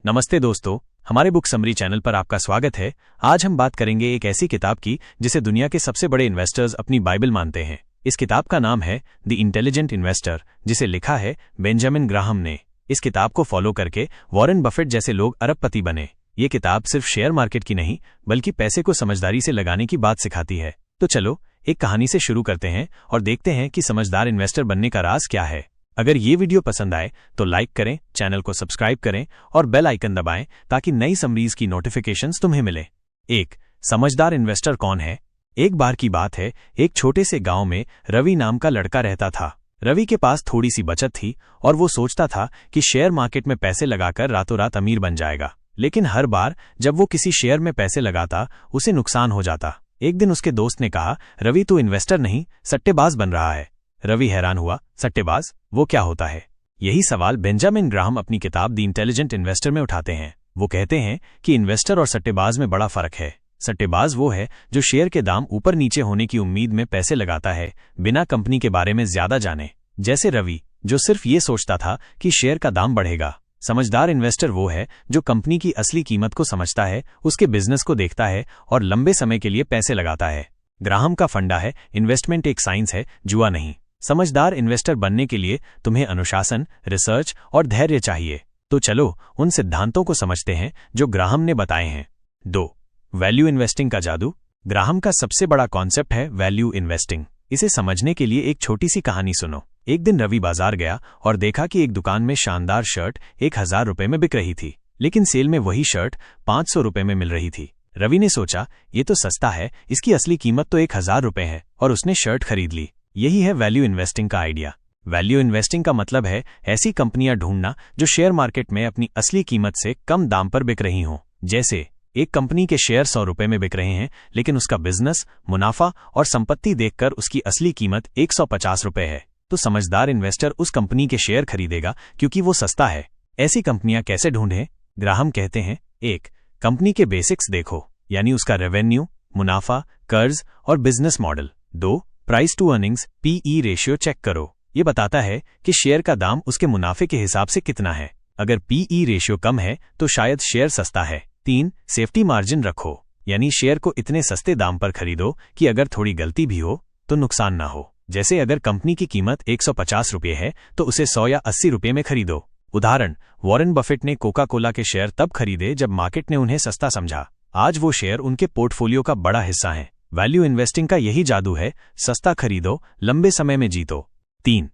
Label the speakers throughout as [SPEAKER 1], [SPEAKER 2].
[SPEAKER 1] नमस्ते दोस्तों, हमारे बुक समरी चैनल पर आपका स्वागत है। आज हम बात करेंगे एक ऐसी किताब की जिसे दुनिया के सबसे बड़े इन्वेस्टर्स अपनी बाइबल मानते हैं। इस किताब का नाम है द इंटेलिजेंट इन्वेस्टर, जिसे लिखा है बेंजामिन ग्राहम ने। इस किताब को फॉलो करके वॉरेन बफेट जैसे लोग अरबपति बने। ये किताब सिर्फ शेयर मार्केट की नहीं बल्कि पैसे को समझदारी से लगाने की बात सिखाती है। तो चलो एक कहानी से शुरू करते हैं और देखते हैं कि समझदार इन्वेस्टर बनने का राज क्या है। अगर ये वीडियो पसंद आए तो लाइक करें, चैनल को सब्सक्राइब करें और बेल आइकन दबाएं ताकि नई समरीज की नोटिफिकेशंस तुम्हें मिले। एक समझदार इन्वेस्टर कौन है? एक बार की बात है, एक छोटे से गांव में रवि नाम का लड़का रहता था। रवि के पास थोड़ी सी बचत थी और वो सोचता था कि शेयर मार्केट में पैसे लगाकर रातों रात अमीर बन जाएगा। लेकिन हर बार जब वो किसी शेयर में पैसे लगाता उसे नुकसान हो जाता। एक दिन उसके दोस्त ने कहा, रवि तू इन्वेस्टर नहीं सट्टेबाज बन रहा है। रवि हैरान हुआ, सट्टेबाज? वो क्या होता है? यही सवाल बेंजामिन ग्राहम अपनी किताब द इंटेलिजेंट इन्वेस्टर में उठाते हैं। वो कहते हैं कि इन्वेस्टर और सट्टेबाज में बड़ा फर्क है। सट्टेबाज वो है जो शेयर के दाम ऊपर नीचे होने की उम्मीद में पैसे लगाता है, बिना कंपनी के बारे में ज्यादा जाने, जैसे रवि जो सिर्फ ये सोचता था कि शेयर का दाम बढ़ेगा। समझदार इन्वेस्टर वो है जो कंपनी की असली कीमत को समझता है, उसके बिजनेस को देखता है और लंबे समय के लिए पैसे लगाता है। ग्राहम का फंडा है, इन्वेस्टमेंट एक साइंस है, जुआ नहीं। समझदार इन्वेस्टर बनने के लिए तुम्हें अनुशासन, रिसर्च और धैर्य चाहिए। तो चलो उन सिद्धांतों को समझते हैं जो ग्राहम ने बताए हैं। 2. वैल्यू इन्वेस्टिंग का जादू। ग्राहम का सबसे बड़ा कॉन्सेप्ट है वैल्यू इन्वेस्टिंग। इसे समझने के लिए एक छोटी सी कहानी सुनो। एक दिन रवि बाजार गया और देखा कि एक दुकान में शानदार शर्ट 1000 रुपए में बिक रही थी, लेकिन सेल में वही शर्ट 500 रुपए में मिल रही थी। रवि ने सोचा, ये तो सस्ता है, इसकी असली कीमत तो 1000 रुपए है, और उसने शर्ट खरीद ली। यही है वैल्यू इन्वेस्टिंग का आइडिया। वैल्यू इन्वेस्टिंग का मतलब है ऐसी कंपनियां ढूंढना जो शेयर मार्केट में अपनी असली कीमत से कम दाम पर बिक रही हों। जैसे एक कंपनी के शेयर 100 रुपए में बिक रहे हैं, लेकिन उसका बिजनेस, मुनाफा और संपत्ति देखकर उसकी असली कीमत 150 रुपए है, तो समझदार इन्वेस्टर उस कंपनी के शेयर खरीदेगा क्योंकि वो सस्ता है। ऐसी कंपनियां कैसे ढूंढें? ग्राहम कहते हैं, 1. कंपनी के बेसिक्स देखो, यानी उसका रेवेन्यू, मुनाफा, कर्ज और business model. 2. Price to earnings PE ratio check करो। ये बताता है कि शेयर का दाम उसके मुनाफे के हिसाब से कितना है। अगर PE रेशियो कम है तो शायद शेयर सस्ता है। 3. सेफ्टी मार्जिन रखो, यानी शेयर को इतने सस्ते दाम पर खरीदो कि अगर थोड़ी गलती भी हो तो नुकसान ना हो। जैसे अगर कंपनी की कीमत 150 रुपये है तो उसे 100 या 80 रुपये में खरीदो। उदाहरण, वॉरेन बफेट ने कोका कोला के शेयर तब खरीदे जब मार्केट ने उन्हें सस्ता समझा। आज वो शेयर उनके पोर्टफोलियो का बड़ा हिस्सा हैं। वैल्यू इन्वेस्टिंग का यही जादू है, सस्ता खरीदो, लंबे समय में जीतो। 3.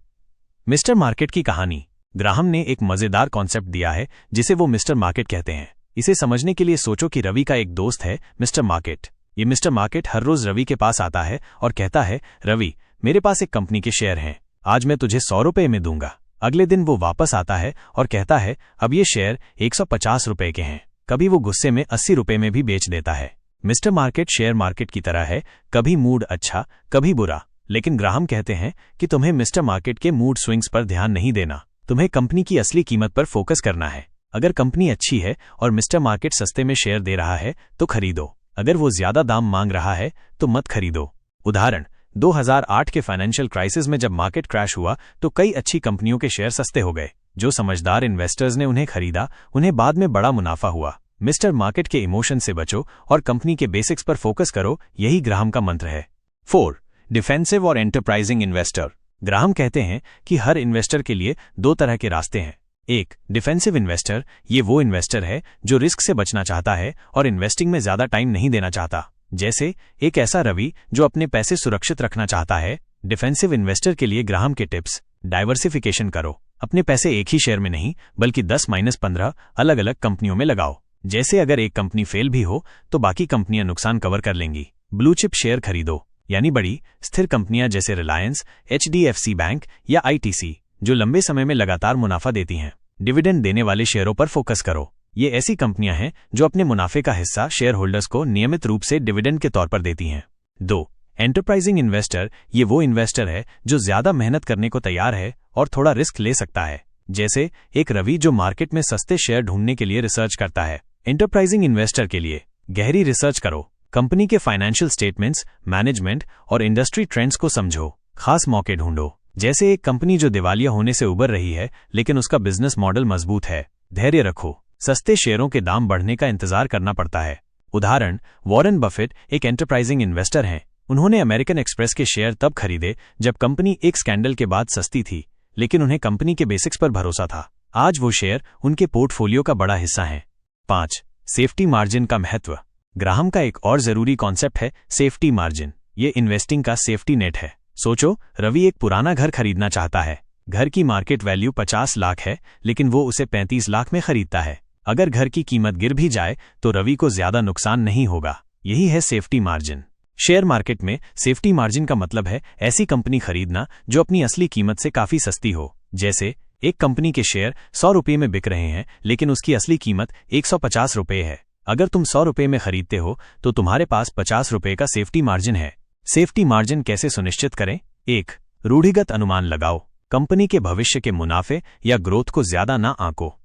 [SPEAKER 1] मिस्टर मार्केट की कहानी। ग्राहम ने एक मजेदार कॉन्सेप्ट दिया है जिसे वो मिस्टर मार्केट कहते हैं। इसे समझने के लिए सोचो कि रवि का एक दोस्त है मिस्टर मार्केट। ये मिस्टर मार्केट हर रोज रवि के पास आता है और कहता है, रवि मेरे पास एक कंपनी के शेयर हैं, आज मैं तुझे 100 रुपये में दूंगा। अगले दिन वो वापस आता है और कहता है, अब ये शेयर 150 रुपये के हैं। कभी वो गुस्से में 80 रुपये में भी बेच देता है। मिस्टर मार्केट शेयर मार्केट की तरह है, कभी मूड अच्छा कभी बुरा। लेकिन ग्राहम कहते हैं कि तुम्हें मिस्टर मार्केट के मूड स्विंग्स पर ध्यान नहीं देना, तुम्हें कंपनी की असली कीमत पर फोकस करना है। अगर कंपनी अच्छी है और मिस्टर मार्केट सस्ते में शेयर दे रहा है तो खरीदो, अगर वो ज्यादा दाम मांग रहा है तो मत खरीदो। उदाहरण, 2008 के फाइनेंशियल क्राइसिस में जब मार्केट क्रैश हुआ तो कई अच्छी कंपनियों के शेयर सस्ते हो गए। जो समझदार इन्वेस्टर्स ने उन्हें खरीदा, उन्हें बाद में बड़ा मुनाफा हुआ। मिस्टर मार्केट के इमोशन से बचो और कंपनी के बेसिक्स पर फोकस करो, यही ग्राहम का मंत्र है। 4. डिफेंसिव और एंटरप्राइजिंग इन्वेस्टर। ग्राहम कहते हैं कि हर इन्वेस्टर के लिए 2 तरह के रास्ते हैं। 1. डिफेंसिव इन्वेस्टर, ये वो इन्वेस्टर है जो रिस्क से बचना चाहता है और इन्वेस्टिंग में ज्यादा टाइम नहीं देना चाहता। जैसे एक ऐसा रवि जो अपने पैसे सुरक्षित रखना चाहता है। डिफेंसिव इन्वेस्टर के लिए ग्राहम के टिप्स: डाइवर्सिफिकेशन करो, अपने पैसे एक ही शेयर में नहीं बल्कि 10-15 अलग अलग कंपनियों में लगाओ। जैसे अगर एक कंपनी फेल भी हो तो बाकी कंपनियां नुकसान कवर कर लेंगी। ब्लू चिप शेयर खरीदो, यानी बड़ी स्थिर कंपनियां जैसे रिलायंस, HDFC बैंक या ITC जो लंबे समय में लगातार मुनाफा देती हैं। डिविडेंड देने वाले शेयरों पर फोकस करो, ये ऐसी कंपनियां हैं जो अपने मुनाफे का हिस्सा शेयर होल्डर्स को नियमित रूप से डिविडेंड के तौर पर देती हैं। 2. एंटरप्राइजिंग इन्वेस्टर, ये वो इन्वेस्टर है जो ज्यादा मेहनत करने को तैयार है और थोड़ा रिस्क ले सकता है। जैसे एक रवि जो मार्केट में सस्ते शेयर ढूंढने के लिए रिसर्च करता है। एंटरप्राइजिंग इन्वेस्टर के लिए गहरी रिसर्च करो, कंपनी के फाइनेंशियल स्टेटमेंट्स, मैनेजमेंट और इंडस्ट्री ट्रेंड्स को समझो। खास मौके ढूंढो, जैसे एक कंपनी जो दिवालिया होने से उबर रही है लेकिन उसका बिजनेस मॉडल मजबूत है। धैर्य रखो, सस्ते शेयरों के दाम बढ़ने का इंतजार करना पड़ता है। उदाहरण, वॉरेन बफेट एक एंटरप्राइजिंग इन्वेस्टर हैं। उन्होंने अमेरिकन एक्सप्रेस के शेयर तब खरीदे जब कंपनी एक स्कैंडल के बाद सस्ती थी, लेकिन उन्हें कंपनी के बेसिक्स पर भरोसा था। आज वो शेयर उनके पोर्टफोलियो का बड़ा हिस्सा हैं। 5. सेफ्टी मार्जिन का महत्व। ग्राहम का एक और जरूरी कॉन्सेप्ट है सेफ्टी मार्जिन। ये इन्वेस्टिंग का सेफ्टी नेट है। सोचो, रवि एक पुराना घर खरीदना चाहता है। घर की मार्केट वैल्यू 50 लाख है, लेकिन वो उसे 35 लाख में खरीदता है। अगर घर की कीमत गिर भी जाए तो रवि को ज्यादा नुकसान नहीं होगा। यही है सेफ्टी मार्जिन। शेयर मार्केट में सेफ्टी मार्जिन का मतलब है ऐसी कंपनी खरीदना जो अपनी असली कीमत से काफी सस्ती हो। जैसे एक कंपनी के शेयर 100 रुपये में बिक रहे हैं, लेकिन उसकी असली कीमत 150 रुपये है। अगर तुम 100 रुपये में खरीदते हो तो तुम्हारे पास 50 रुपये का सेफ्टी मार्जिन है। सेफ्टी मार्जिन कैसे सुनिश्चित करें? 1. रूढ़िगत अनुमान लगाओ। कंपनी के भविष्य के मुनाफे या ग्रोथ को ज्यादा ना आंको।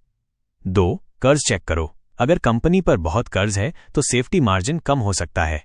[SPEAKER 1] 2. कर्ज चेक करो। अगर कंपनी पर बहुत कर्ज है तो सेफ्टी मार्जिन कम हो सकता है।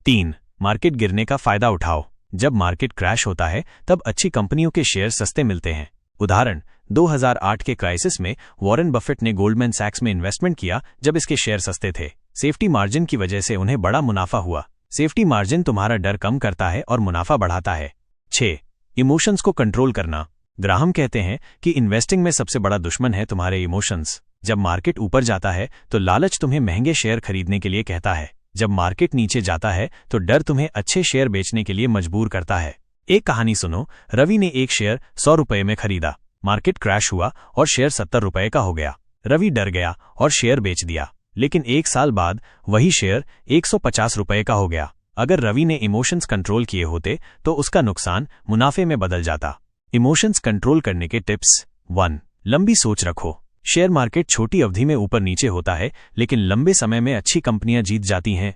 [SPEAKER 1] 3. मार्केट गिरने का फायदा उठाओ। जब मार्केट क्रैश होता है तब अच्छी कंपनियों के शेयर सस्ते मिलते हैं। उदाहरण, 2008 के क्राइसिस में वॉरेन बफेट ने गोल्डमैन सैक्स में इन्वेस्टमेंट किया जब इसके शेयर सस्ते थे। सेफ्टी मार्जिन की वजह से उन्हें बड़ा मुनाफा हुआ। सेफ्टी मार्जिन तुम्हारा डर कम करता है और मुनाफा बढ़ाता है। 6. इमोशंस को कंट्रोल करना। ग्राहम कहते हैं कि इन्वेस्टिंग में सबसे बड़ा दुश्मन है तुम्हारे इमोशंस। जब मार्केट ऊपर जाता है तो लालच तुम्हें महंगे शेयर खरीदने के लिए कहता है। जब मार्केट नीचे जाता है तो डर तुम्हें अच्छे शेयर बेचने के लिए मजबूर करता है। एक कहानी सुनो। रवि ने एक शेयर 100 रुपये में खरीदा। मार्केट क्रैश हुआ और शेयर 70 रुपये का हो गया। रवि डर गया और शेयर बेच दिया, लेकिन एक साल बाद वही शेयर 150 रुपये का हो गया। अगर रवि ने इमोशंस कंट्रोल किए होते तो उसका नुकसान मुनाफे में बदल जाता। इमोशंस कंट्रोल करने के टिप्स। 1. लंबी सोच रखो। शेयर मार्केट छोटी अवधि में ऊपर नीचे होता है, लेकिन लंबे समय में अच्छी कंपनियां जीत जाती हैं।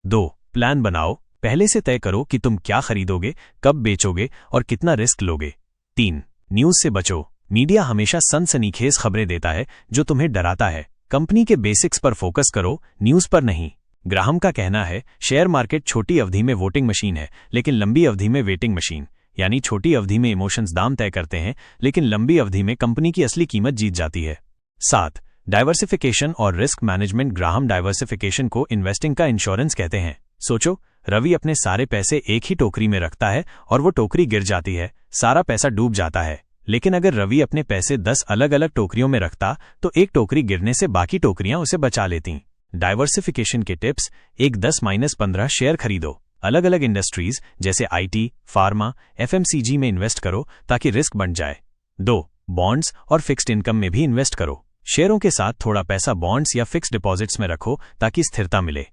[SPEAKER 1] 2. प्लान बनाओ। पहले से तय करो कि तुम क्या खरीदोगे, कब बेचोगे और कितना रिस्क लोगे। 3. न्यूज से बचो। मीडिया हमेशा सनसनीखेज खबरें देता है जो तुम्हें डराता है। कंपनी के बेसिक्स पर फोकस करो, न्यूज पर नहीं। ग्राहम का कहना है शेयर मार्केट छोटी अवधि में वोटिंग मशीन है, लेकिन लंबी अवधि में वेटिंग मशीन। यानी छोटी अवधि में इमोशंस दाम तय करते हैं, लेकिन लंबी अवधि में कंपनी की असली कीमत जीत जाती है। 7. डाइवर्सिफिकेशन और रिस्क मैनेजमेंट। ग्राहम डाइवर्सिफिकेशन को इन्वेस्टिंग का इंश्योरेंस कहते हैं। सोचो, रवि अपने सारे पैसे एक ही टोकरी में रखता है और वो टोकरी गिर जाती है, सारा पैसा डूब जाता है। लेकिन अगर रवि अपने पैसे 10 अलग अलग टोकरियों में रखता तो एक टोकरी गिरने से बाकी टोकरियां उसे बचा लेती। डाइवर्सिफिकेशन के टिप्स। 1. 10-15 शेयर खरीदो। अलग अलग इंडस्ट्रीज जैसे आईटी, फार्मा, एफएमसीजी में इन्वेस्ट करो ताकि रिस्क बढ़ जाए। 2. बॉन्ड्स और फिक्स्ड इनकम में भी इन्वेस्ट करो। शेयरों के साथ थोड़ा पैसा बॉन्ड्स या फिक्स्ड डिपॉजिट्स में रखो ताकि स्थिरता मिले।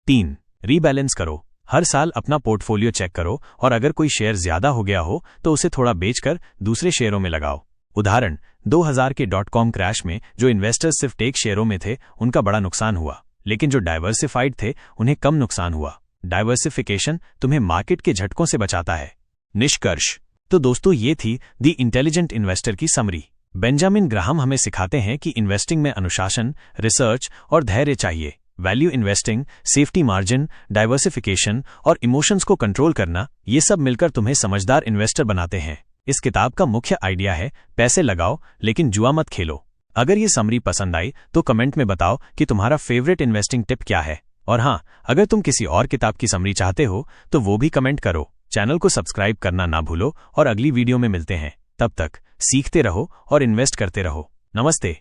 [SPEAKER 1] 3. रीबैलेंस करो। हर साल अपना पोर्टफोलियो चेक करो और अगर कोई शेयर ज्यादा हो गया हो तो उसे थोड़ा बेचकर दूसरे शेयरों में लगाओ। उदाहरण, 2000 के .com क्रैश में जो इन्वेस्टर्स सिर्फ टेक शेयरों में थे उनका बड़ा नुकसान हुआ, लेकिन जो डाइवर्सिफाइड थे उन्हें कम नुकसान हुआ। डाइवर्सिफिकेशन तुम्हें मार्केट के झटकों से बचाता है। निष्कर्ष। तो दोस्तों, ये थी द इंटेलिजेंट इन्वेस्टर की समरी। बेंजामिन ग्राहम हमें सिखाते हैं कि इन्वेस्टिंग में अनुशासन, रिसर्च और धैर्य चाहिए। Value investing, safety margin, diversification और इमोशंस को कंट्रोल करना, ये सब मिलकर तुम्हें समझदार इन्वेस्टर बनाते हैं। इस किताब का मुख्य आइडिया है पैसे लगाओ लेकिन जुआ मत खेलो। अगर ये समरी पसंद आई तो कमेंट में बताओ कि तुम्हारा फेवरेट इन्वेस्टिंग टिप क्या है। और हाँ, अगर तुम किसी और किताब की समरी चाहते हो तो वो भी कमेंट करो। चैनल को सब्सक्राइब करना ना भूलो और अगली वीडियो में मिलते हैं। तब तक सीखते रहो और इन्वेस्ट करते रहो। नमस्ते।